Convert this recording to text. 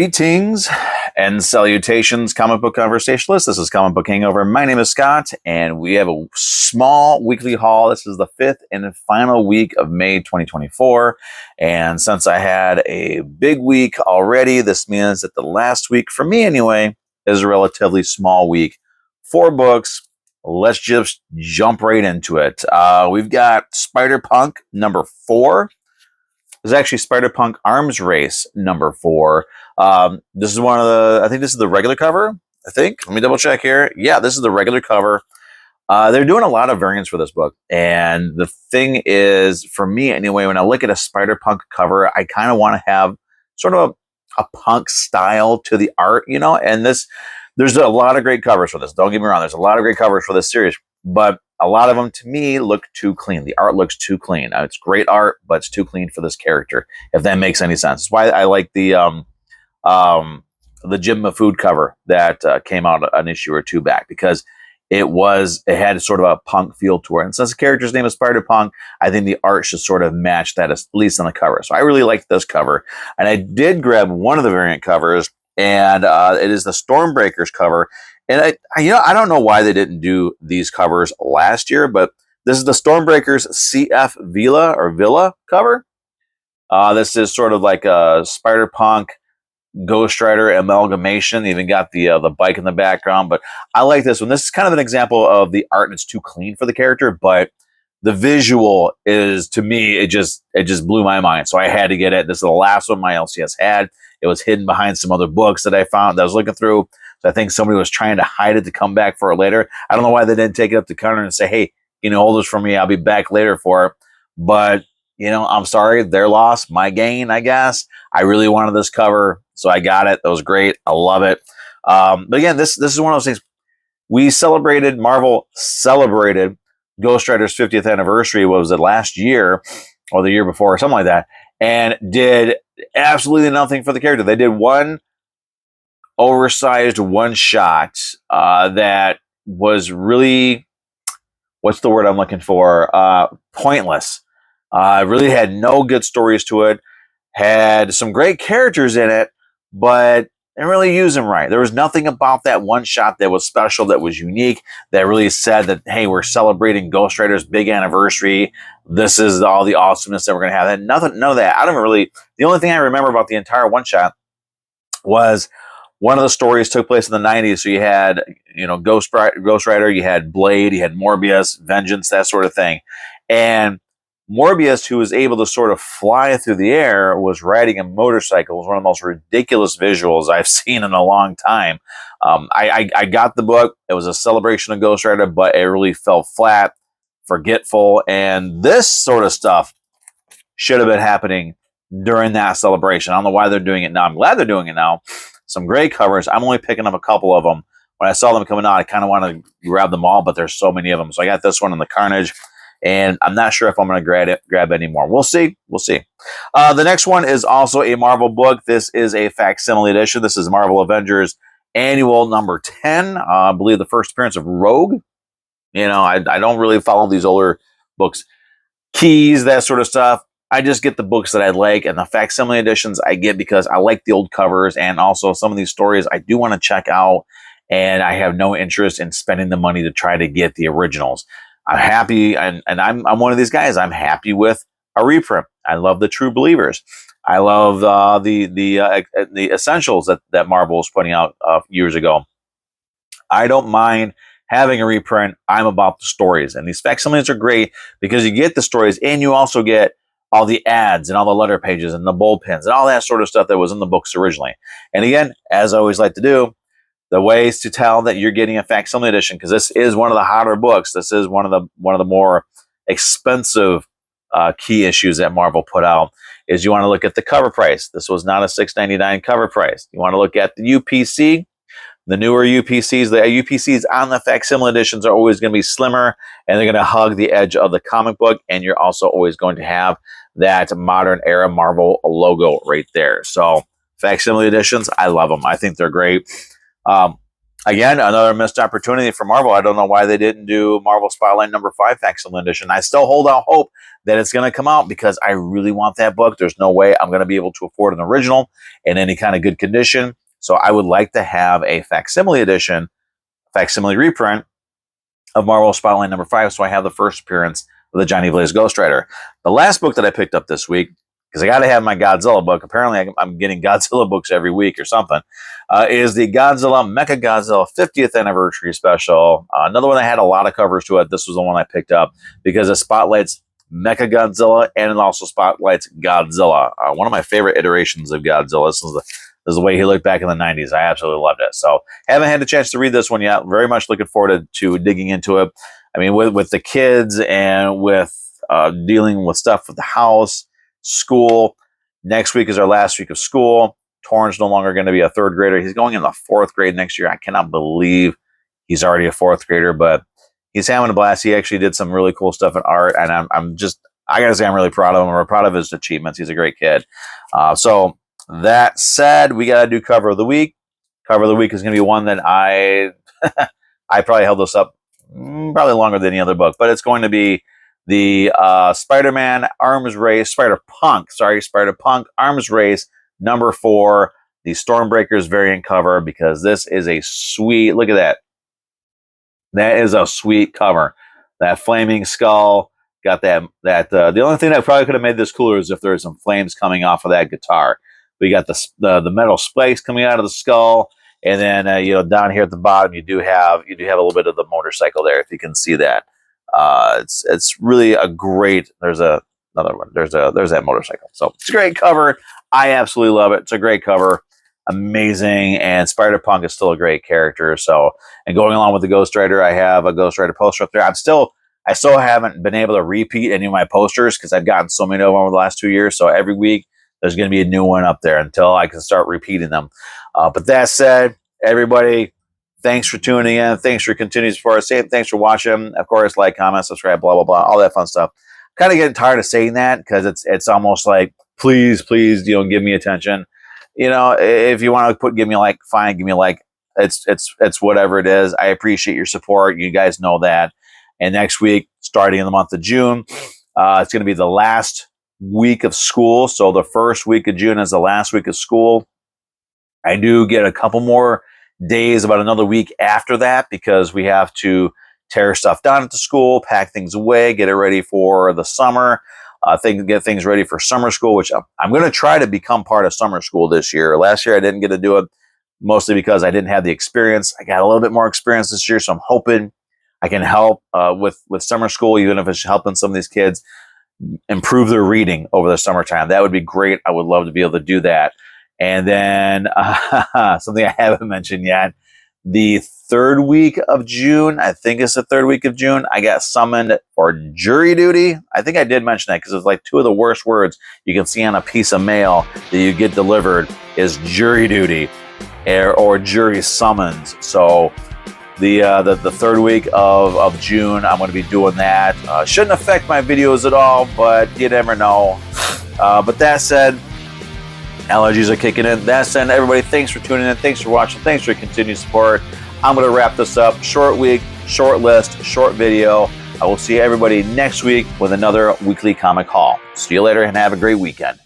Greetings and salutations, comic book conversationalists. This is Comic Book Hangover. My name is Scott, and we have a small weekly haul. This is the fifth and final week of May 2024. And since I had a big week already, this means that the last week, for me anyway, is a relatively small week. 4 books. Let's just jump right into it. We've got Spider-Punk number 4. This is actually Spider-Punk Arms Race number 4. This is one of the, I think this is the regular cover, I think. Let me double check here. Yeah, this is the regular cover. They're doing a lot of variants for this book. And the thing is, for me anyway, when I look at a Spider-Punk cover, I kind of want to have sort of a punk style to the art, you know? And there's a lot of great covers for this. Don't get me wrong. There's a lot of great covers for this series. But a lot of them, to me, look too clean. The art looks too clean. It's great art, but it's too clean for this character, if that makes any sense. That's why I like the Jim Mahfood cover that came out an issue or 2 back, because it had sort of a punk feel to it. And since the character's name is Spider-Punk, I think the art should sort of match that, at least on the cover. So I really like this cover. And I did grab one of the variant covers, and it is the Stormbreakers cover. And I don't know why they didn't do these covers last year, but this is the Stormbreakers CF Villa cover. This is sort of like a Spider-Punk Ghost Rider amalgamation. Even got the bike in the background, but I like this one. This is kind of an example of the art that's too clean for the character, but the visual is, to me, it just blew my mind. So I had to get it. This is the last one my LCS had. It was hidden behind some other books that I found that I was looking through. So I think somebody was trying to hide it to come back for it later. I don't know why they didn't take it up to counter and say, hey, hold this for me. I'll be back later for it. But, I'm sorry. Their loss, my gain, I guess. I really wanted this cover, so I got it. That was great. I love it. But again, this is one of those things. Marvel celebrated Ghost Rider's 50th anniversary. What was it, last year or the year before or something like that, and did absolutely nothing for the character. They did one oversized one shot that was really, what's the word I'm looking for? Pointless. Really had no good stories to it. Had some great characters in it, but didn't really use them right. There was nothing about that one shot that was special, that was unique, that really said that, hey, we're celebrating Ghost Rider's big anniversary. This is all the awesomeness that we're going to have. And none of that. The only thing I remember about the entire one shot was one of the stories took place in the 90s. So you had, Ghost Rider, you had Blade, you had Morbius, Vengeance, that sort of thing. And Morbius, who was able to sort of fly through the air, was riding a motorcycle. It was one of the most ridiculous visuals I've seen in a long time. I got the book. It was a celebration of Ghost Rider, but it really fell flat, forgetful. And this sort of stuff should have been happening during that celebration. I don't know why they're doing it now. I'm glad they're doing it now. Some great covers. I'm only picking up a couple of them. When I saw them coming out, I kind of wanted to grab them all, but there's so many of them. So I got this one in the Carnage, and I'm not sure if I'm going to grab any more. We'll see. The next one is also a Marvel book. This is a facsimile edition. This is Marvel Avengers Annual number 10. I believe the first appearance of Rogue. I don't really follow these older books. Keys, that sort of stuff. I just get the books that I like, and the facsimile editions I get because I like the old covers, and also some of these stories I do want to check out, and I have no interest in spending the money to try to get the originals. I'm happy, and I'm one of these guys. I'm happy with a reprint. I love the True Believers. I love the Essentials that Marvel was putting out years ago. I don't mind having a reprint. I'm about the stories, and these facsimiles are great because you get the stories, and you also get all the ads and all the letter pages and the bullpens and all that sort of stuff that was in the books originally. And again, as I always like to do, the ways to tell that you're getting a facsimile edition, because this is one of the hotter books. This is one of the more expensive key issues that Marvel put out, is you want to look at the cover price. This was not a $6.99 cover price. You want to look at the UPC. The newer UPCs, the UPCs on the facsimile editions are always going to be slimmer, and they're going to hug the edge of the comic book, and you're also always going to have that modern era Marvel logo right there. So facsimile editions, I love them. I think they're great. Again, another missed opportunity for Marvel. I don't know why they didn't do Marvel Spotlight #5 facsimile edition. I still hold out hope that it's going to come out because I really want that book. There's no way I'm going to be able to afford an original in any kind of good condition. So I would like to have a facsimile edition, facsimile reprint of Marvel Spotlight #5. So I have the first appearance of the Johnny Blaze Ghost Rider. The last book that I picked up this week, because I got to have my Godzilla book. Apparently, I'm getting Godzilla books every week or something. Is the Godzilla Mechagodzilla 50th Anniversary Special. Another one that had a lot of covers to it. This was the one I picked up because it spotlights Mechagodzilla and it also spotlights Godzilla. One of my favorite iterations of Godzilla. This is the way he looked back in the 90s. I absolutely loved it. So, haven't had a chance to read this one yet. Very much looking forward to digging into it. I mean, with the kids and with dealing with stuff with the house, school. Next week is our last week of school. Torrance no longer going to be a third grader. He's going in the fourth grade next year. I cannot believe he's already a fourth grader, but he's having a blast. He actually did some really cool stuff in art, and I gotta say, I'm really proud of him. I'm proud of his achievements. He's a great kid. So that said, we got to do cover of the week. Cover of the week is going to be one that I probably held this up probably longer than any other book, but it's going to be the Spider-Punk Arms Race #4, the Stormbreakers variant cover, because this is a sweet, look at that. That is a sweet cover. That flaming skull, got that the only thing that probably could have made this cooler is if there was some flames coming off of that guitar. We got the metal spikes coming out of the skull, and then down here at the bottom you do have a little bit of the motorcycle there, if you can see that. It's really a great. There's another one. There's that motorcycle. So it's a great cover. I absolutely love it. It's a great cover, amazing. And Spider-Punk is still a great character. So, and going along with the Ghost Rider, I have a Ghost Rider poster up there. I still haven't been able to repeat any of my posters because I've gotten so many of them over the last 2 years. So every week there's going to be a new one up there until I can start repeating them. But that said, everybody, thanks for tuning in. Thanks for continuing support. Thanks for watching. Of course, like, comment, subscribe, blah, blah, blah, all that fun stuff. Kind of getting tired of saying that because it's almost like, please, give me attention. If you want to give me a like, fine, give me a like. It's whatever it is. I appreciate your support. You guys know that. And next week, starting in the month of June, it's going to be the last week of school. So the first week of June is the last week of school. I do get a couple more days, about another week after that, because we have to tear stuff down at the school, pack things away, get it ready for the summer, get things ready for summer school, which I'm going to try to become part of summer school this year. Last year I didn't get to do it, mostly because I didn't have the experience. I got a little bit more experience this year, so I'm hoping I can help with summer school, even if it's helping some of these kids improve their reading over the summertime. That would be great. I would love to be able to do that. And then something I haven't mentioned yet, the third week of June, I think it's the third week of June, I got summoned for jury duty. I think I did mention that because it's like two of the worst words you can see on a piece of mail that you get delivered is jury duty or jury summons. So the third week of June, I'm going to be doing that. Shouldn't affect my videos at all, but you never know. But that said, allergies are kicking in. That said, everybody, thanks for tuning in. Thanks for watching. Thanks for your continued support. I'm going to wrap this up. Short week, short list, short video. I will see everybody next week with another weekly comic haul. See you later and have a great weekend.